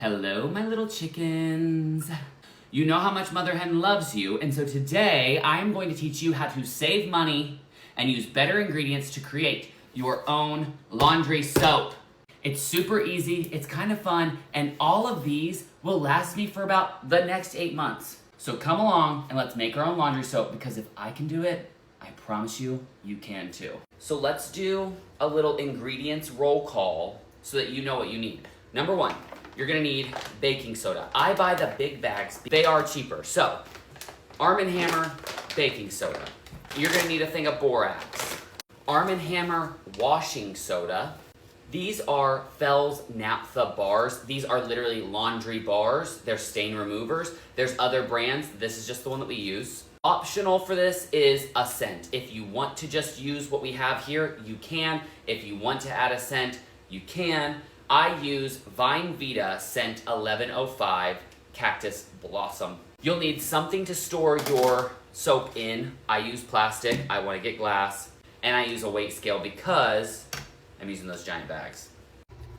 Hello, my little chickens. You know how much Mother Hen loves you, and so today I am going to teach you how to save money and use better ingredients to create your own laundry soap. It's super easy, it's kind of fun, and all of these will last me for about the next 8 months. So come along and let's make our own laundry soap, because if I can do it, I promise you, you can too. So let's do a little ingredients roll call so that you know what you need. Number one, you're gonna need baking soda. I buy the big bags. They are cheaper. So, Arm & Hammer baking soda. You're gonna need a thing of borax. Arm & Hammer washing soda. These are Fells Naphtha bars. These are literally laundry bars. They're stain removers. There's other brands. This is just the one that we use. Optional for this is a scent. If you want to just use what we have here, you can. If you want to add a scent, you can. I use Vine Vita Scent 1105 Cactus Blossom. You'll need something to store your soap in. I use plastic, I want to get glass, and I use a weight scale because I'm using those giant bags.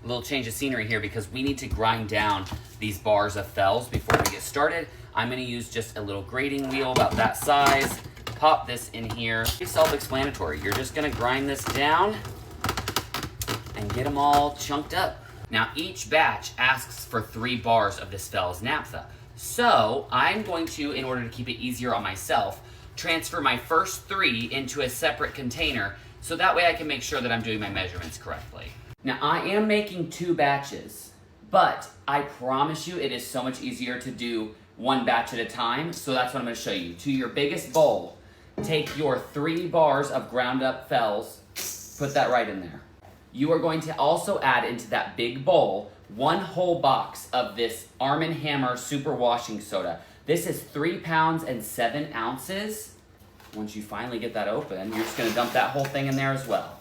A little change of scenery here because we need to grind down these bars of Fells before we get started. I'm going to use just a little grating wheel about that size. Pop this in here. It's self-explanatory. You're just going to grind this down and get them all chunked up. Now each batch asks for 3 bars of this Fells Naphtha. So I'm going to, in order to keep it easier on myself, transfer my first 3 into a separate container so that way I can make sure that I'm doing my measurements correctly. Now I am making 2 batches, but I promise you it is so much easier to do 1 batch at a time, so that's what I'm going to show you. To your biggest bowl, take your 3 bars of ground up Fells, put that right in there. You are going to also add into that big bowl 1 whole box of this Arm & Hammer Super Washing Soda. This is 3 pounds and 7 ounces. Once you finally get that open, you're just gonna dump that whole thing in there as well.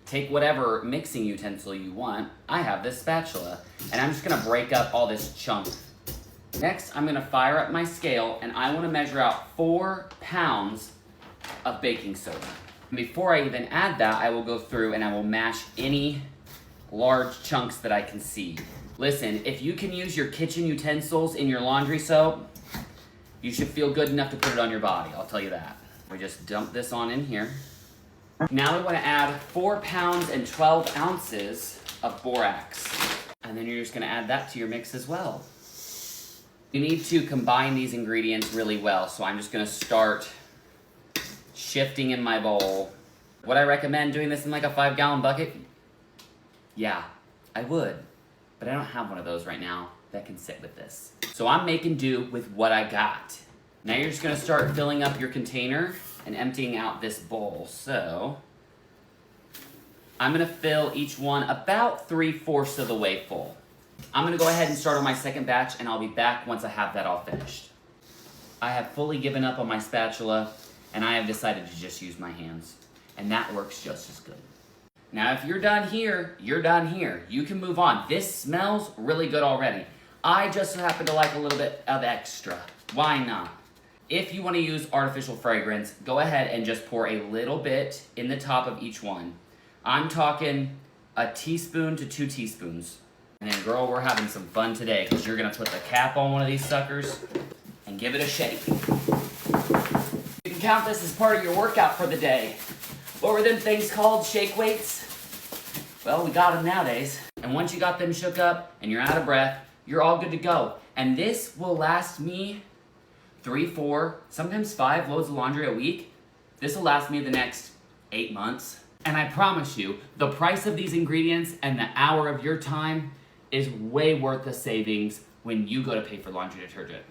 Take whatever mixing utensil you want. I have this spatula, and I'm just gonna break up all this chunk. Next, I'm gonna fire up my scale, and I wanna measure out 4 pounds of baking soda. Before I even add that, I will go through and I will mash any large chunks that I can see. Listen, if you can use your kitchen utensils in your laundry soap, you should feel good enough to put it on your body, I'll tell you that. We just dump this on in here. Now we want to add 4 pounds and 12 ounces of borax. And then you're just going to add that to your mix as well. You need to combine these ingredients really well, so I'm just going to start shifting in my bowl. Would I recommend doing this in like a 5-gallon bucket? Yeah, I would, but I don't have one of those right now that can sit with this. So I'm making do with what I got. Now you're just gonna start filling up your container and emptying out this bowl. So I'm gonna fill each one about 3/4 of the way full. I'm gonna go ahead and start on my second batch, and I'll be back once I have that all finished. I have fully given up on my spatula, and I have decided to just use my hands. And that works just as good. Now if you're done here, you're done here. You can move on. This smells really good already. I just happen to like a little bit of extra. Why not? If you want to use artificial fragrance, go ahead and just pour a little bit in the top of each one. I'm talking a teaspoon to 2 teaspoons. And then girl, we're having some fun today because you're gonna put the cap on one of these suckers and give it a shake. You can count this as part of your workout for the day. What were them things called? Shake weights? Well, we got them nowadays. And once you got them shook up and you're out of breath, you're all good to go. And this will last me 3, 4, sometimes 5 loads of laundry a week. This will last me the next 8 months. And I promise you, the price of these ingredients and the hour of your time is way worth the savings when you go to pay for laundry detergent.